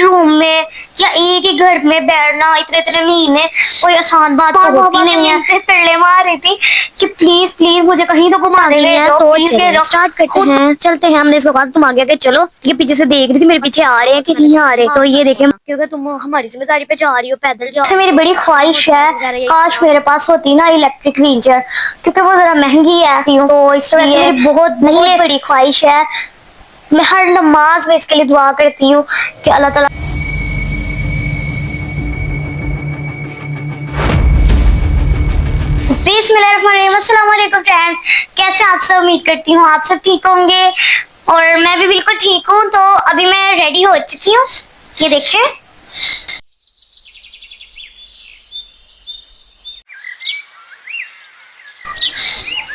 Room में या एक ही घर में बैठना इतने इतने महीने कोई आसान बात तो होती नहीं है। तरले मार रही थी कि प्लीज प्लीज मुझे कहीं तो घुमाने ले जाओ, तो प्लीज ले जाओ। स्टार्ट करते हैं, चलते हैं। हमने इसको कहा तुम आगे आगे चलो, ये पीछे से देख रही थी मेरे पीछे आ रहे हैं कि नहीं आ रहे, तो ये देखे क्योंकि तुम हमारी जिम्मेदारी पे जा रही हो, पैदल जाओ। मेरी बड़ी ख्वाहिश है काश मेरे पास होती ना इलेक्ट्रिक व्हीलचेयर, क्योंकि वो जरा महंगी है, तो इस वजह से मेरी बहुत नहीं बड़ी ख्वाहिश है। मैं हर नमाज में इसके लिए दुआ करती हूँ कि अल्लाह ताला। अस्सलाम वालेकुम फ्रेंड्स, कैसे आप सब? उम्मीद करती हूँ आप सब ठीक होंगे और मैं भी बिल्कुल ठीक हूँ। तो अभी मैं रेडी हो चुकी हूँ, ये देखिए।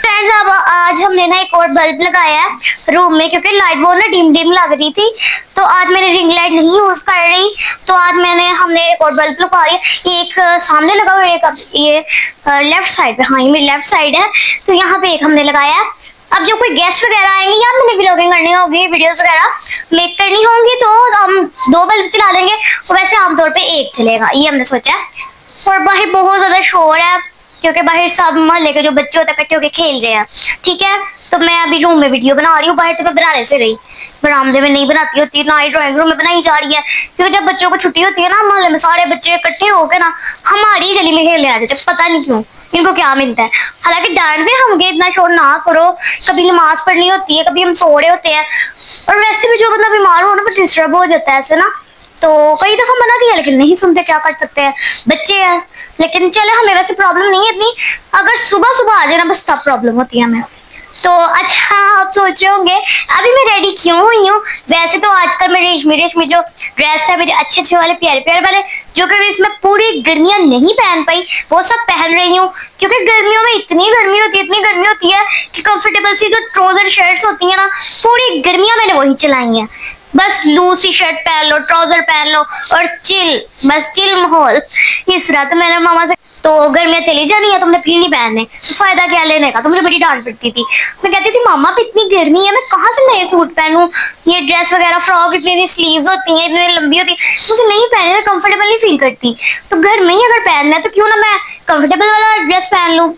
फ्रेंड्स अब आज हमने ना एक और बल्ब लगाया है रूम में, क्योंकि लाइट बहुत ना डिम डिम लग रही थी, तो आज मैंने रिंग लाइट नहीं यूज कर रही, तो आज हमने एक और बल्ब लगवाया। एक सामने लगा हुआ है, एक ये लेफ्ट साइड पे, हाँ ये मेरी लेफ्ट साइड है, तो यहाँ पे एक हमने लगाया है। अब जो कोई गेस्ट वगैरह आएंगे या मैंने व्लॉगिंग करनी होगी, वीडियोस वगैरह मेक करनी होंगी, तो हम दो बल्ब चला लेंगे, और वैसे आमतौर पे एक चलेगा, ये हमने सोचा है। और बाहर बहुत ज्यादा शोर है, क्योंकि बाहर सब मोहल्ले के जो बच्चे होते हैं इकट्ठे होकर खेल रहे हैं, ठीक है। तो मैं अभी रूम में वीडियो बना रही हूँ, बाहर तो मैं बनाने से रही, बरामदे में नहीं बनाती होती, ना ही ड्राइंग रूम में बनाई जा रही है, क्योंकि जब बच्चों को छुट्टी होती है ना, मोहल्ले में सारे बच्चे इकट्ठे होकर ना हमारी गली में खेलने आ जाते, पता नहीं क्यों इनको क्या मिलता है। हालांकि डांटते होंगे इतना शोर ना करो, कभी नमाज पढ़नी होती है, कभी हम सो रहे होते हैं, और वैसे भी जो बंदा बीमार हो ना वो डिस्टर्ब हो जाता है ऐसे ना, तो कई दफा मना किया लेकिन नहीं सुनते, क्या कर सकते हैं, बच्चे हैं। लेकिन चले, हमें वैसे प्रॉब्लम नहीं है इतनी, अगर सुबह सुबह आ जाए ना बस तब प्रॉब्लम होती है हमें। तो अच्छा, आप सोच रहे होंगे अभी मैं रेडी क्यों हुई हूँ। वैसे तो आजकल मैं रेशमी रेशमी जो ड्रेस है मेरे अच्छे अच्छे वाले प्यारे प्यारे वाले, जो कि इसमें पूरी गर्मियां नहीं पहन पाई, वो सब पहन रही हूँ, क्योंकि गर्मियों में इतनी गर्मी होती है, इतनी गर्मी होती है कि कंफर्टेबल सी जो ट्राउजर शर्ट्स होती है ना, पूरी गर्मियां मैंने वही चलाई हैं। बस लूसी शर्ट पहन लो, ट्राउजर पहन लो और चिल, बस चिल माहौल। इस रात तो मैंने मामा से, तो गर्मियां चली जानी है, तुमने फिर नहीं पहनने, तो फायदा क्या लेने का। तो मुझे बड़ी डांट पड़ती थी, मैं कहती थी मामा इतनी गर्मी है, मैं कहाँ से नए सूट पहनूं, ये ड्रेस वगैरह फ्रॉक इतनी स्लीव्स होती हैं, इतनी लंबी होती है, मुझे नहीं पहनने, मैं कंफर्टेबल नहीं फील करती। तो घर में ही अगर पहनना है तो क्यों ना मैं कंफर्टेबल वाला ड्रेस पहन लूं,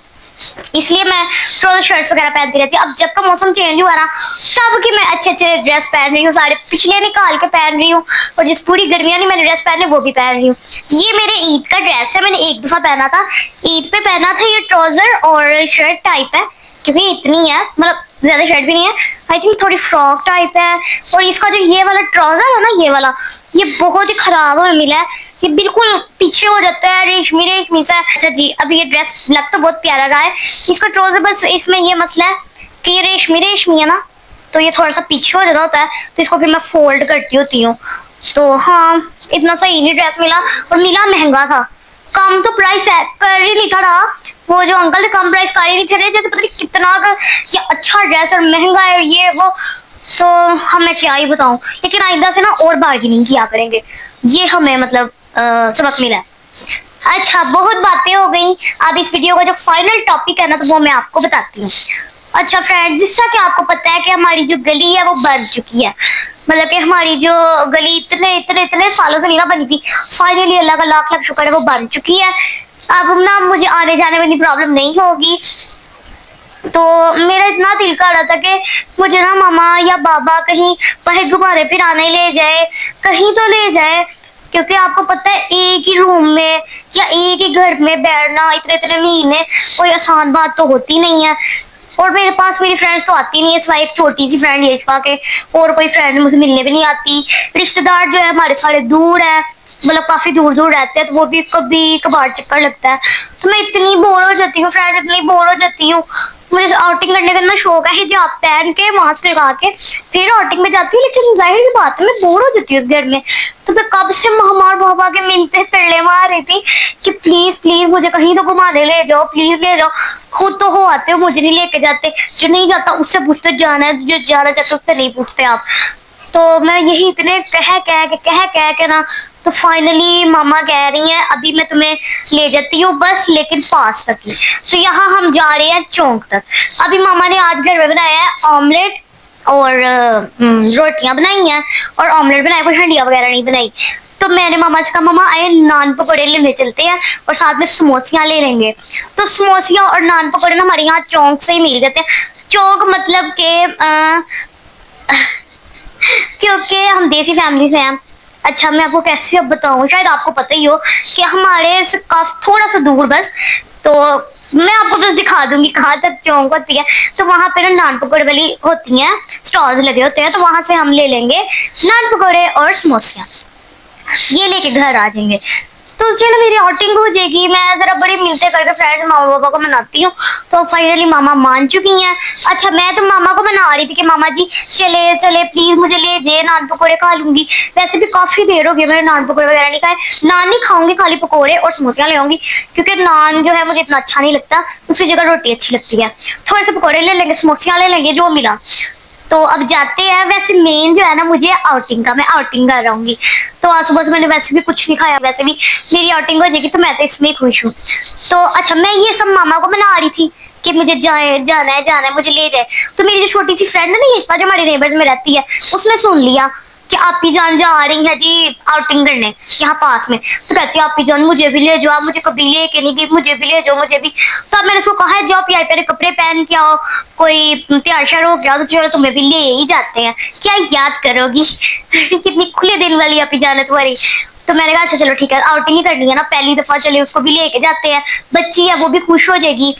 इसलिए मैं ट्राउजर शर्ट्स वगैरह पहनती रहती हूँ। अब जब का मौसम चेंज हुआ ना, तब की मैं अच्छे अच्छे ड्रेस पहन रही हूँ, सारे पिछले निकाल के पहन रही हूँ, और जिस पूरी गर्मियाँ नहीं मैंने ड्रेस पहने वो भी पहन रही हूँ। ये मेरे ईद का ड्रेस है, मैंने एक दफा पहना था, ईद पे पहना था। ये ट्राउजर और शर्ट टाइप है, क्योंकि इतनी है, मतलब ज्यादा शर्ट भी नहीं है, आई थिंक थोड़ी फ्रॉक टाइप है। और इसका जो ये वाला ट्राउजर है ना, ये वाला, ये बहुत ही खराब हमें मिला है, ये बिल्कुल पीछे हो जाता है, रेशमी रेशमी सा। अच्छा जी, अब ये ड्रेस लग तो बहुत प्यारा रहा है, इसका ट्राउजर बस इसमें ये मसला है कि ये रेशमी रेशमी है ना, तो ये थोड़ा सा पीछे हो जाता होता है, तो इसको फिर मैं फोल्ड करती होती हूँ। तो हाँ, इतना सही नहीं ड्रेस मिला, और मिला महंगा था, कम तो प्राइस है कर ही नहीं था रहा। वो जो अंकल थे कम प्राइस कर ही नहीं थे, जैसे पता नहीं कितना का ये अच्छा ड्रेस और महंगा है ये वो, तो हमें क्या ही बताऊं। लेकिन आइंदा से ना और बार्गेनिंग किया करेंगे, ये हमें मतलब सबक मिला है। अच्छा, बहुत बातें हो गई, अब इस वीडियो का जो फाइनल टॉपिक है ना, तो वो मैं आपको बताती हूँ। अच्छा फ्रेंड्स, जिसका कि आपको पता है कि हमारी जो गली है वो बन चुकी है, मतलब कि हमारी जो गली इतने इतने इतने सालों से नहीं ना बनी थी, फाइनली अल्लाह का लाख लाख शुक्र है वो बन चुकी है। अब ना मुझे आने जाने में प्रॉब्लम नहीं होगी। तो मेरा इतना दिल कर रहा था कि मुझे ना मामा या बाबा कहीं बाहर घुमाने फिराने ले जाए, कहीं तो ले जाए, क्योंकि आपको पता है एक ही रूम में या एक ही घर में बैठना इतने इतने महीने कोई आसान बात तो होती नहीं है। और मेरे पास मेरी फ्रेंड्स तो आती नहीं है, सिवाय एक छोटी सी फ्रेंड येशफा के, और कोई फ्रेंड मुझे मिलने भी नहीं आती। रिश्तेदार जो है हमारे सारे दूर है, मतलब काफी दूर दूर रहते हैं, तो वो भी कभी कभार चक्कर लगता है। तो मैं इतनी बोर हो जाती हूँ फ्रेंड, इतनी बोर हो जाती हूँ। मुझे आउटिंग करने का इतना शौक है, हिजाब पहन के मास्क लगा के फिर आउटिंग में जाती हूँ, लेकिन जाहिर सी बात है मैं बोर हो जाती हूँ घर में। तो मैं कब से हमारे बाबा के मिलते तरले मार रही थी कि प्लीज प्लीज मुझे कहीं तो घुमाने ले जाओ, प्लीज ले जाओ। खुद तो हो आते हो, मुझे नहीं लेके जाते, जो नहीं जाता उससे पूछते जाना है, जो जाना चाहते उससे नहीं पूछते आप। तो मैं यही इतने कह के ना, तो फाइनली मामा कह रही हैं अभी मैं तुम्हें ले जाती हूँ बस, लेकिन पास तक ही। तो यहाँ हम जा रहे हैं चौक तक। अभी मामा ने आज घर में बनाया है ऑमलेट और रोटियां बनाई हैं, और ऑमलेट बनाया, कोई हंडिया वगैरह नहीं बनाई। तो मैंने मामा से कहा मामा आए नान पकौड़े लेने चलते हैं और साथ में समोसियां ले लेंगे। तो समोसियां और नान पकौड़े ना हमारे यहाँ चौक से ही मिल जाते हैं। चौक मतलब के क्योंकि हम देसी फैमिली से हैं। अच्छा मैं आपको कैसे अब बताऊं, शायद आपको पता ही हो कि हमारे से काफी थोड़ा सा दूर बस, तो मैं आपको बस दिखा दूंगी कहाँ तक चौक होती है। तो वहां पे ना नान पकौड़े वाली होती हैं, स्टॉल्स लगे होते हैं, तो वहां से हम ले लेंगे नान पकौड़े और समोसियां, ये लेके घर आ जाएंगे। तो उससे ना मेरी आउटिंग हो जाएगी। मैं जरा बड़ी मिलते करके फ्रेंड्स मामा पापा को मनाती हूँ। तो फाइनली मामा मान चुकी हैं। अच्छा मैं तो मामा को मना रही थी कि मामा जी चले चले प्लीज मुझे ले जाए, नान पकौड़े खा लूंगी। वैसे भी काफी देर हो गई मैंने नान पकौड़े वगैरह नहीं खाए। नान नहीं खाऊंगी, खाली पकौड़े और समोसियां ले आऊंगी, क्योंकि नान जो है मुझे इतना अच्छा नहीं लगता, उसकी जगह रोटी अच्छी लगती है। थोड़े से पकौड़े ले लेंगे, समोसियां ले लेंगे, जो मिला। तो अब जाते हैं। वैसे मेन जो है ना मुझे आउटिंग का, मैं आउटिंग कर रहूंगी। तो आज सुबह से मैंने वैसे भी कुछ नहीं खाया, वैसे भी मेरी आउटिंग हो जाएगी, तो मैं तो इसमें खुश हूँ। तो अच्छा मैं ये सब मामा को मना रही थी कि मुझे जाना है मुझे ले जाए। तो मेरी जो छोटी सी फ्रेंड है ना ये जो हमारे नेबर्स में रहती है, उसने सुन लिया कि आपी जान जा रही है जी आउटिंग करने यहाँ पास में। तो कहती है आपी जान मुझे भी ले जाओ, आप मुझे कभी लेके नहीं गई, मुझे भी ले जाओ मुझे भी। तो अब मैंने उसको कहा है जाओ प्यारे प्यारे कपड़े पहन के आओ, कोई तैयार श्यार हो गया तो चलो तुम्हें भी ले ही जाते हैं, क्या याद करोगी। कितनी खुले दिल वाली आपी जान है तुम्हारी। तो मैंने कहा अच्छा चलो ठीक है, आउटिंग ही करनी है ना, पहली दफा चले उसको भी लेके जाते हैं, बच्ची है वो भी खुश हो जाएगी।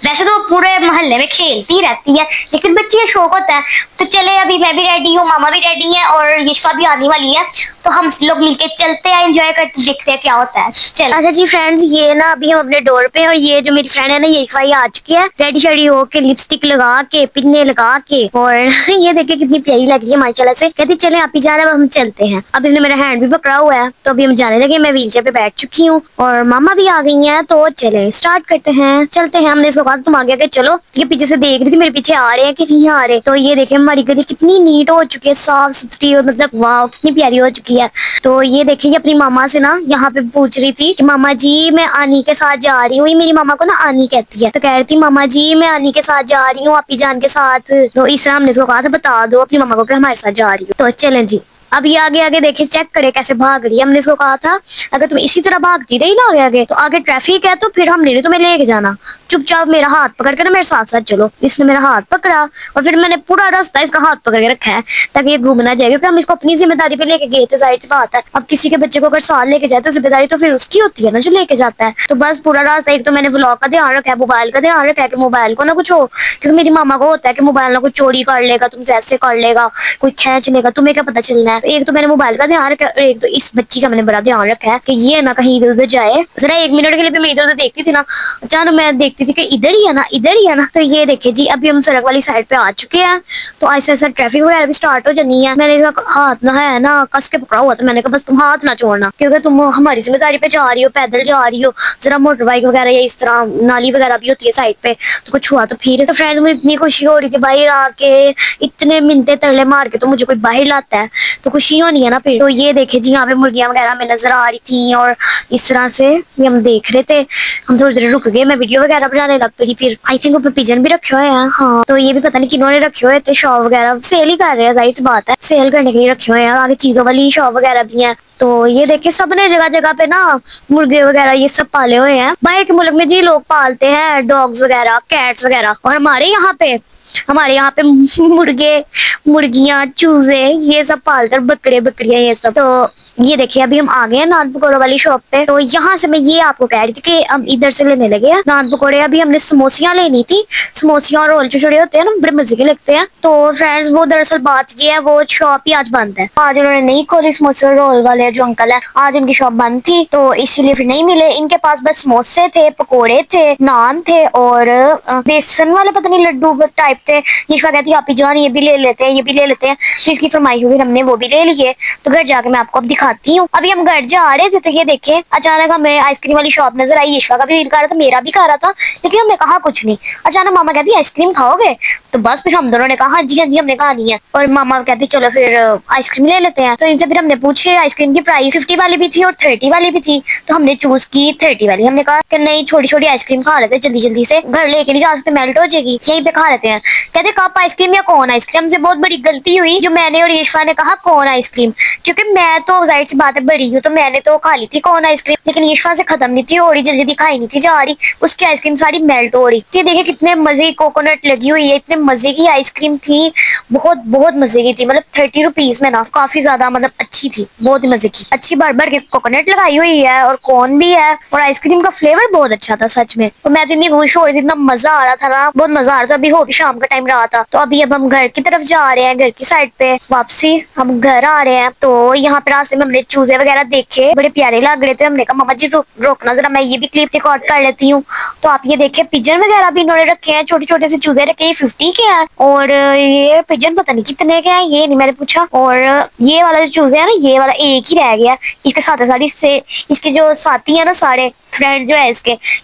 वैसे तो वो पूरे मोहल्ले में खेलती रहती है, लेकिन बच्ची का शौक होता है। तो चले अभी मैं भी रेडी हूँ, मामा भी रेडी है और यशवा भी आने वाली है, तो हम लोग मिलके चलते हैं, एंजॉय करते देखते हैं क्या होता है। चल अच्छा जी फ्रेंड्स, ये ना अभी हम अपने डोर पे, और ये जो मेरी फ्रेंड है ना ये इफाई आ चुकी है रेडी शेडी होके, लिपस्टिक लगा के, पिन्ने लगा के, और ये देखिए कितनी प्यारी लग रही है माशाल्लाह से। कहती चले आप ही जा रहे, अब हम चलते हैं। अब इसने मेरा हैंड भी पकड़ा हुआ है, तो अभी हम जाने लगे। मैं व्हील चेयर पे बैठ चुकी हूँ और मामा भी आ गई है, तो चले स्टार्ट करते हैं, चलते हैं। हमने इसको कहा तुम आगे आगे चलो, ये पीछे से देख रही थी मेरे पीछे आ रहे हैं कि नहीं आ रहे। तो ये देखिए हमारी गली कितनी नीट हो चुकी है, साफ सुथरी, और मतलब वाह कितनी प्यारी हो चुकी है। तो ये देखिए ये अपनी मामा से ना यहाँ पे पूछ रही थी कि मामा जी मैं आनी के साथ जा रही हूँ। ये मेरी मामा को ना आनी कहती है, तो कह रही थी मामा जी मैं आनी के साथ जा रही हूँ आपी जान के साथ। तो इस तरह हमने इसको कहा था बता दो अपनी मामा को कि हमारे साथ जा रही हूँ। तो चलें जी, अब ये आगे आगे देखिए, चेक करे कैसे भाग रही है। हमने इसको कहा था अगर तुम इसी तरह भागती रही ना आगे आगे, तो आगे ट्रैफिक है तो फिर हम नहीं तुम्हें लेके जाना, चुपचाप मेरा हाथ पकड़ कर ना मेरे साथ साथ चलो। इसने मेरा हाथ पकड़ा और फिर मैंने पूरा रास्ता इसका हाथ पकड़ के रखा है ताकि ये घूम ना जाए, क्योंकि हम इसको अपनी जिम्मेदारी पे लेके गए थे, जाहिर सी बात है। अब किसी के बच्चे को अगर साथ लेके जाए तो जिम्मेदारी तो फिर उसकी होती है ना जो लेके जाता है। तो बस पूरा रास्ता एक तो मैंने व्लॉग का ध्यान रखा है, मोबाइल का ध्यान रखा है कि मोबाइल को ना कुछ हो, क्योंकि मेरी मामा को होता है कि मोबाइल ना कुछ चोरी कर लेगा, तुमसे ऐसे कर लेगा, कोई खींच लेगा, तुम्हें क्या पता चलना है। तो एक तो मैंने मोबाइल का ध्यान रखा है, एक तो इस बच्ची का मैंने बड़ा ध्यान रखा है कि ये ना कहीं इधर उधर जाए। जरा 1 मिनट के लिए भी मैं इधर उधर देखती थी ना, अचानक मैं देखती थी कि इधर ही है ना, इधर ही है ना। तो ये देखिए जी अभी हम सड़क वाली साइड पे आ चुके हैं, तो ऐसा ऐसा ट्रैफिक वगैरह भी स्टार्ट हो जानी है। मैंने इसका हाथ ना है ना कस के पकड़ा हुआ, तो मैंने कहा बस तुम हाथ ना छोड़ना, क्योंकि तुम हमारी जिम्मेदारी पे जा रही हो, पैदल जा रही हो। जरा मोटर बाइक वगैरह या इस तरह नाली वगैरह भी होती है साइड पे, तो कुछ हुआ तो फिर। तो फ्रेंड्स मुझे इतनी खुशी हो रही थी बाहर आके, इतने मिनटे तरले मार के तो मुझे कोई बाहर लाता है तो खुशी होनी है ना फिर। तो ये देखे जी यहाँ पे मुर्गियां वगैरह हमें नजर आ रही थी, और इस तरह से ये हम देख रहे थे। हम थोड़ी देर रुक गए, मैं वीडियो वगैरह बनाने लग पड़ी। फिर आई थिंक ऊपर पिजन भी रखे हुए हैं, हाँ तो ये भी पता नहीं किन्होंने रखे हुए थे। शॉप वगैरह सेल ही कर रहे हैं, जाहिर सी बात है सेल करने के लिए रखे हुए हैं। आगे चीजों वाली शॉप वगैरह भी है। तो ये देखिए सबने जगह जगह पे ना मुर्गे वगैरह ये सब पाले हुए हैं। बाहर के मुल्क में जी लोग पालते हैं डॉग्स वगैरह, कैट्स वगैरह, और हमारे यहाँ पे मुर्गे, मुर्गियां, चूजे ये सब पालकर, बकरे बकरियां ये सब। तो ये देखिए अभी हम आ गए हैं नान पकौड़े वाली शॉप पे। तो यहाँ से मैं ये आपको कह रही थी कि हम इधर से लेने लगे हैं नान पकौड़े। अभी हमने समोसियां लेनी थी, समोसियां और रोल छोटे होते हैं ना, बड़े मजे के लगते हैं। तो फ्रेंड्स वो दरअसल बात ये है, वो शॉप ही आज बंद है। आज उन्होंने नहीं खोली, समोसे और रोल वाले जो अंकल है, आज उनकी शॉप बंद थी, तो इसीलिए फिर नहीं मिले। इनके पास बस समोसे थे, पकौड़े थे, नान थे और बेसन वाले पता नहीं लड्डू टाइप थे। यशवा कहती आप ही जान ये भी ले लेते हैं, ये भी ले लेते हैं। तो इसकी फरमाई हुई, हमने वो भी ले लिए। तो घर जाके मैं आपको अब दिखाती हूँ। अभी हम घर जा रहे थे तो ये देखे अचानक हमें आइसक्रीम वाली शॉप नजर आई। यशवा का भी दिल कर रहा था, मेरा भी खा रहा था, लेकिन हमने कहा कुछ नहीं। अचानक मामा कहती आइसक्रीम खाओगे, तो बस फिर हम दोनों ने कहा हाँ जी हमने खानी है। और मामा कहती चलो फिर आइसक्रीम ले लेते हैं। तो इनसे फिर हमने पूछे आइसक्रीम की प्राइस 50 वाली भी थी और 30 वाली भी थी, तो हमने चूज की 30 वाली। हमने कहा कि नहीं छोटी छोटी आइसक्रीम खा लेते जल्दी जल्दी से, घर लेके नहीं जा सकते, मेल्ट हो जाएगी, यहीं पे खा लेते हैं। कहते कप आइसक्रीम या कौन आइसक्रीम। हमसे बहुत बड़ी गलती हुई जो मैंने और यशफा ने कहा कौन आइसक्रीम, क्योंकि मैं तो जाहिर सी बात है बड़ी हूँ, तो मैंने तो खा ली थी कौन आइसक्रीम, लेकिन यशफा से खत्म नहीं थी हो रही, जल्दी दिखाई नहीं थी जा रही, उसकी आइसक्रीम सारी मेल्ट हो रही थी। देखिए कितने मजे की कोकोनट लगी हुई है, इतने मजे की आइसक्रीम थी, बहुत बहुत मजे की थी। मतलब 30 रुपीज में ना काफी ज्यादा मतलब अच्छी थी, बहुत ही मजे की, अच्छी भर भर के कोकोनट लगाई हुई है और कौन भी है, और आइसक्रीम का फ्लेवर बहुत अच्छा था सच में। और मैं तो इतनी खुश हो रही थी, इतना मजा आ रहा था ना, बहुत मजा आ रहा था। अभी हो भी शाम का टाइम रहा था, तो अभी अब हम घर की तरफ जा रहे हैं, घर की साइड पे वापसी हम घर आ रहे हैं। तो यहाँ पे रास्ते में हमने चूजे वगैरह देखे, बड़े प्यारे लग रहे थे। हमने कहा मामा जी रोकना जरा, मैं ये भी क्लिप रिकॉर्ड कर लेती हूँ। तो आप ये देखिए पिजन वगैरह भी इन्होंने रखे हैं, छोटे छोटे से चूजे रखे हैं, 50 के हैं, और ये पिजन पता नहीं कितने के हैं, ये नहीं मैंने पूछा। और ये वाला जो चूजे है ना, ये वाला एक ही रह गया, इसके साथ साथ इससे इसके जो साथी है ना, सारे फ्रेंड जो है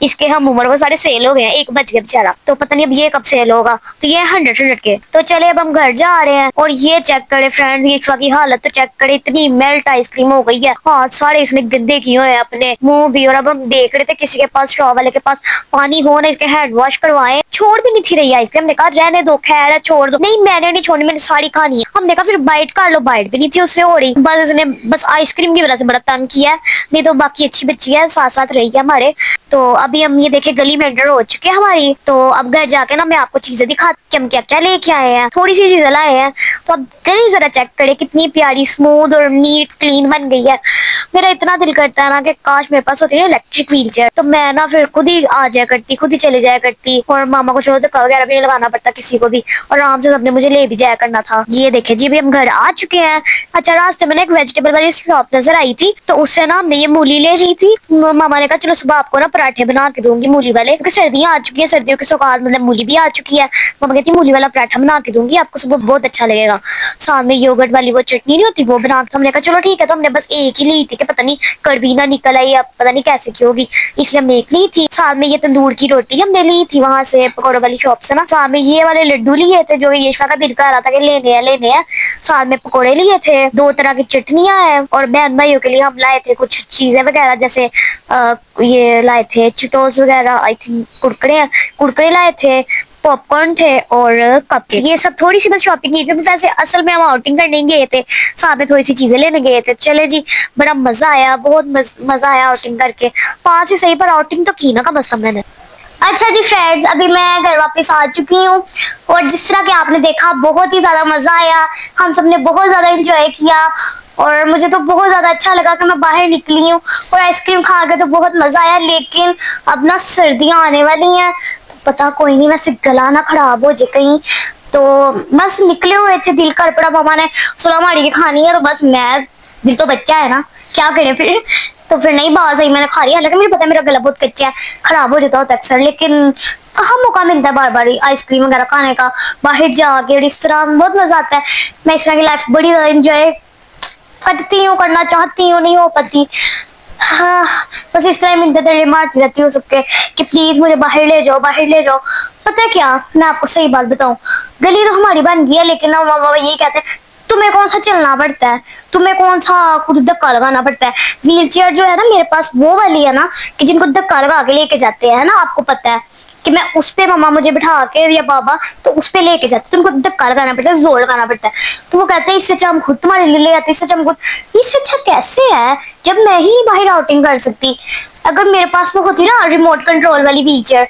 इसके हम उम्र वो सारे सेल हो गए हैं, एक बच गया बेचारा, तो पता नहीं अब ये कब सेल होगा। तो ये 100 के। तो चले अब हम घर जा रहे हैं, और ये चेक करे फ्रेंड्स, यशवा की हालत तो चेक करे, इतनी मेल्ट आइसक्रीम हो गई है, हाथ सारे इसने गंदे किए हुए हैं, अपने मुंह भी। और अब हम देख रहे थे किसी के पास, स्ट्रॉ वाले के पास पानी हो ना, इसके हैंड वॉश करवाए। छोड़ भी नहीं थी रही आइसक्रीम, हमने कहा रहने दो, खैर है छोड़ दो। नहीं मैंने नहीं छोड़नी, मैंने सारी खानी है। हमने कहा फिर बाइट कर लो, बाइट भी नहीं थी उससे हो रही, बस इसने बस आइसक्रीम की वजह से बड़ा तंग किया है, नहीं तो बाकी अच्छी बच्ची है, साथ साथ रही है हमारे। तो अभी हम ये देखे गली में एंटर हो चुके हैं हमारी। तो अब घर जाके ना मैं आपको चीजें दिखाती कि हम क्या क्या लेके आए हैं, थोड़ी सी चीजें लाए हैं। तो अब गली जरा चेक करे, कितनी प्यारी स्मूथ और नीट क्लीन बन गई है। मेरा इतना दिल करता है ना कि काश मेरे पास होती है इलेक्ट्रिक व्हील चेयर, तो मैं ना फिर खुद ही आ जाया करती, खुद ही चले जाया करती, और मामा को छोड़ो धक्का वगैरह भी नहीं लगाना पड़ता किसी को भी, और आराम से सबने मुझे ले भी जाया करना था। ये देखे जी, अभी हम घर आ चुके हैं। अच्छा रास्ते में एक वेजिटेबल वाली शॉप नजर आई थी, तो उससे ना हमने ये मूली ले ली थी। मामा ने कहा चलो सुबह आपको ना पराठे बना के दूंगी मूली वाले, क्योंकि सर्दियां आ चुकी है, सर्दियों की सौगात मतलब मूली भी आ चुकी है। मामा कहती मूली वाला पराठा बना के दूंगी आपको, सुबह बहुत अच्छा लगेगा। साथ में योगर्ट वाली वो चटनी नहीं होती, वो बना के। हमने कहा चलो ठीक है। तो हमने बस एक ही ली थी कि पता नहीं कड़वी ना निकल आई, अब पता नहीं कैसे की होगी, इसलिए हमने एक ली थी। साथ में ये तंदूर की रोटी हमने ली थी वहां से पकौड़े वाली शॉप से ना। साथ में ये वाले लड्डू लिए थे जो यशवा का दिल कर रहा था कि लेने हैं। साथ में पकौड़े लिए थे, 2 तरह की चटनियां हैं, और बहन भाइयों के लिए हम लाए थे कुछ चीजें वगैरह, जैसे ये लाए थे चिटोस वगैरह, आई थिंक कुरकुरे लाए थे, पॉपकॉर्न थे और कपकेक। ये सब थोड़ी सी बस शॉपिंग की थी। वैसे असल में हम आउटिंग करने गए थे, साथ में थोड़ी सी चीजें लेने गए थे। चले जी, बड़ा मजा आया, बहुत मजा आया आउटिंग करके। पास ही सही पर आउटिंग तो की ना कम अज कम मैंने। अच्छा जी फ्रेंड्स, अभी मैं घर वापस आ चुकी हूँ, और जिस तरह कि आपने देखा बहुत ही ज्यादा मजा आया, हम सबने बहुत ज्यादा एंजॉय किया, और मुझे तो बहुत ज्यादा अच्छा लगा कि मैं बाहर निकली हूँ, और आइसक्रीम खा के तो बहुत मजा आया। लेकिन अब ना सर्दियां आने वाली हैं, पता कोई नहीं वैसे गला ना खराब हो जाए कहीं, तो बस निकले हुए थे, दिल कर पड़ा मामा ने सुला माड़ी की खानी है, तो बस मैं, दिल तो बच्चा है ना, क्या करें फिर। तो फिर नहीं बात आई, मैंने खा लिया। हालांकि मुझे पता है मेरा गला बहुत कच्चा है, खराब हो जाता होता अक्सर, लेकिन कहाँ मौका मिलता है बार बार आइसक्रीम वगैरह खाने का बाहर जाके, और इस तरह बहुत मजा आता है। मैं इस तरह की लाइफ बड़ी ज्यादा इंजॉय करती हूँ, करना चाहती हूँ, नहीं हो पाती। हाँ, बस इस तरह मिलते तेरे मारती रहती हूँ सबके कि प्लीज मुझे बाहर ले जाओ, बाहर ले जाओ। पता है क्या, मैं आपको सही बात बताऊं, गली तो हमारी बन गई है, लेकिन ना मामा यही कहते हैं तुम्हें कौन सा चलना पड़ता है, तुम्हें कौन सा खुद धक्का लगाना पड़ता है। व्हील चेयर जो है ना मेरे पास वो वाली है ना, कि जिनको धक्का लगा के लेके जाते हैं ना, आपको पता है कि मैं उस पे मामा मुझे बिठा के या बाबा तो उस पे लेके जाते, तो उनको धक्का लगाना पड़ता है, जोर लगाना पड़ता है। तो वो कहते हैं इससे अच्छा हम खुद तुम्हारे लिए ले आते, इससे अच्छा हम खुद। इससे अच्छा कैसे है जब मैं ही बाहर आउटिंग कर सकती। अगर मेरे पास वो होती ना रिमोट कंट्रोल वाली व्हील चेयर,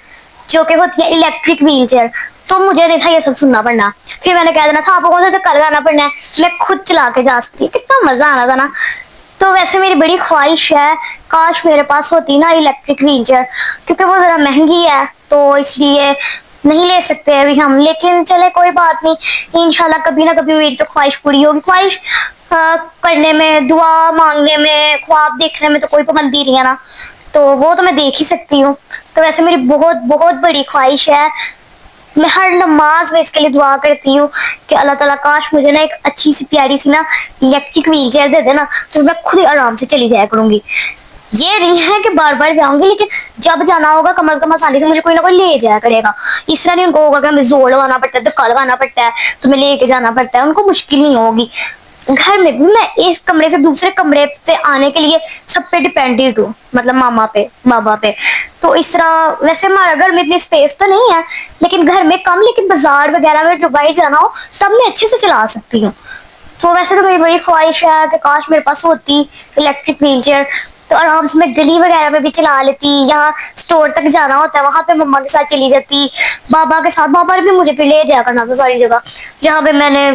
जो कि होती है इलेक्ट्रिक व्हील चेयर, तो मुझे नहीं था ये सब सुनना पड़ना। फिर मैंने कह देना था आपको कौन सा धक्का लगाना पड़ना है, मैं खुद चला के जा सकती। कितना मजा आना था ना। तो वैसे मेरी बड़ी ख्वाहिश है काश मेरे पास होती ना इलेक्ट्रिक व्हील चेयर, क्योंकि वो जरा महंगी है, तो इसलिए नहीं ले सकते अभी हम। लेकिन चले कोई बात नहीं, इंशाल्लाह कभी ना कभी मेरी तो ख्वाहिश पूरी होगी। ख्वाहिश करने में, दुआ मांगने में, ख्वाब देखने में तो कोई पाबंदी नहीं है ना, तो वो तो मैं देख ही सकती हूँ। तो वैसे मेरी बहुत बहुत बड़ी ख्वाहिश है, मैं हर नमाज में इसके लिए दुआ करती हूँ कि अल्लाह ताला काश मुझे ना एक अच्छी सी प्यारी सी ना इलेक्ट्रिक व्हील चेयर दे देना, तो मैं खुद ही आराम से चली जाया करूंगी। ये नहीं है कि बार बार जाऊंगी, लेकिन जब जाना होगा कम से कम आसानी से मुझे कोई ना कोई ले जाया करेगा। इस तरह नहीं उनको होगा कि हमें जोर लगाना पड़ता है, धक्का लगाना पड़ता है, तुम्हें लेके जाना पड़ता है, उनको मुश्किल नहीं होगी। घर में भी मैं एक कमरे से दूसरे कमरे से आने के लिए सब पे डिपेंडेंट हूँ, मतलब मामा पे, बाबा पे। तो इस तरह वैसे हमारा घर में इतनी स्पेस तो नहीं है, लेकिन घर में कम, लेकिन बाजार वगैरह में जो बाहर जाना हो तब मैं अच्छे से चला सकती हूँ। तो वैसे तो मेरी बड़ी ख्वाहिश है कि काश मेरे पास होती इलेक्ट्रिक व्हील चेयर, तो आराम से मैं गली वगैरह में भी चला लेती, यहाँ स्टोर तक जाना होता है वहां पे मम्मा के साथ चली जाती, बाबा के साथ। बाबा ने भी मुझे फिर ले जाया करना था सारी जगह जहाँ पे मैंने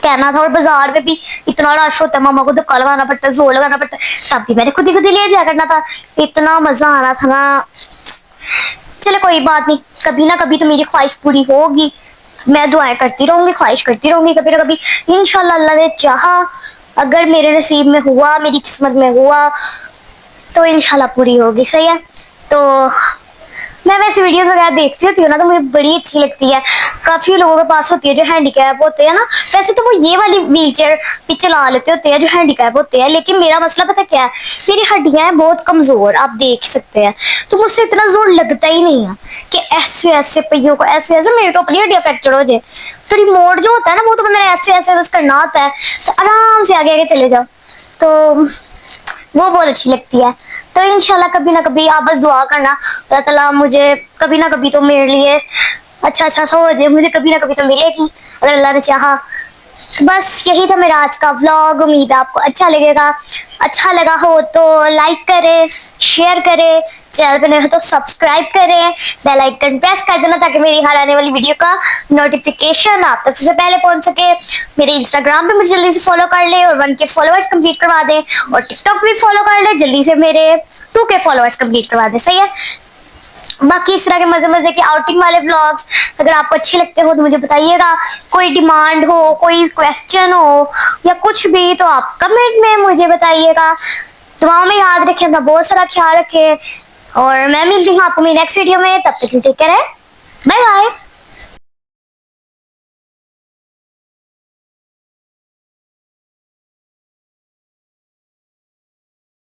कहना था, और बाजार में भी इतना रश होता है, मामा को धक्का लगाना पड़ता है, जोर लगाना पड़ता है, तब भी मैंने खुद ही ले जाया करना था। इतना मजा आना था ना। चलो कोई बात नहीं, कभी ना कभी तो मेरी ख्वाहिश पूरी होगी। मैं दुआएं करती रहूंगी, ख्वाहिश करती रहूंगी, कभी ना कभी इंशाल्लाह अल्लाह ने चाहा, अगर मेरे नसीब में हुआ, मेरी किस्मत में हुआ, तो इंशाल्लाह पूरी होगी। सही है। तो मैं वैसे वीडियोस वगैरह देखती होती हूँ ना, तो मुझे बड़ी अच्छी लगती है। काफी लोगों के पास होती है जो हैंडीकैप होते हैं ना, वैसे तो वो ये वाली व्हील चेयर भी चला लेते होते हैं जो हैंडीकैप होते हैं, लेकिन मेरा मसला पता क्या है, मेरी हड्डियां हैं बहुत कमजोर, आप देख सकते हैं, तो मुझसे इतना जोर लगता ही नहीं है कि ऐसे ऐसे पहियों को ऐसे ऐसे, मेरी तो अपनी हड्डियां फ्रैक्चर हो जाए। तो रिमोट जो होता है ना, वो तो मैंने ऐसे ऐसे बस करना होता है, तो आराम से आगे आगे चले जाओ, तो वो बहुत अच्छी लगती है। तो इंशाल्लाह कभी ना कभी आप बस दुआ करना, अल्लाह ताला मुझे कभी ना कभी तो मेरे लिए अच्छा अच्छा सा हो जाए, मुझे कभी ना कभी तो मिलेगी अगर अल्लाह ने चाहा। बस यही था मेरा आज का व्लॉग, उम्मीद है आपको अच्छा लगेगा। अच्छा लगा हो तो लाइक करें, शेयर करें, चैनल पे नए हो तो सब्सक्राइब करें, बेल आइकन प्रेस कर देना ताकि मेरी हर आने वाली वीडियो का नोटिफिकेशन आप तक सबसे पहले पहुंच सके। मेरे इंस्टाग्राम पे मुझे जल्दी से फॉलो कर ले और 1K फॉलोअर्स कंप्लीट करवा दें, और टिकटॉक भी फॉलो कर ले जल्दी से, मेरे 2K फॉलोअर्स कंप्लीट करवा दें। सही है। बाकी इस तरह के मजे मजे के आउटिंग वाले व्लॉग्स अगर आपको अच्छे लगते हो तो मुझे बताइएगा। कोई डिमांड हो, कोई क्वेश्चन हो या कुछ भी, तो आप कमेंट में मुझे बताइएगा। दुआओं में याद रखें, अपना बहुत सारा ख्याल रखें, और मैं मिलती हूँ आपको मेरी नेक्स्ट वीडियो में। तब तक टेक केयर है, बाय बाय।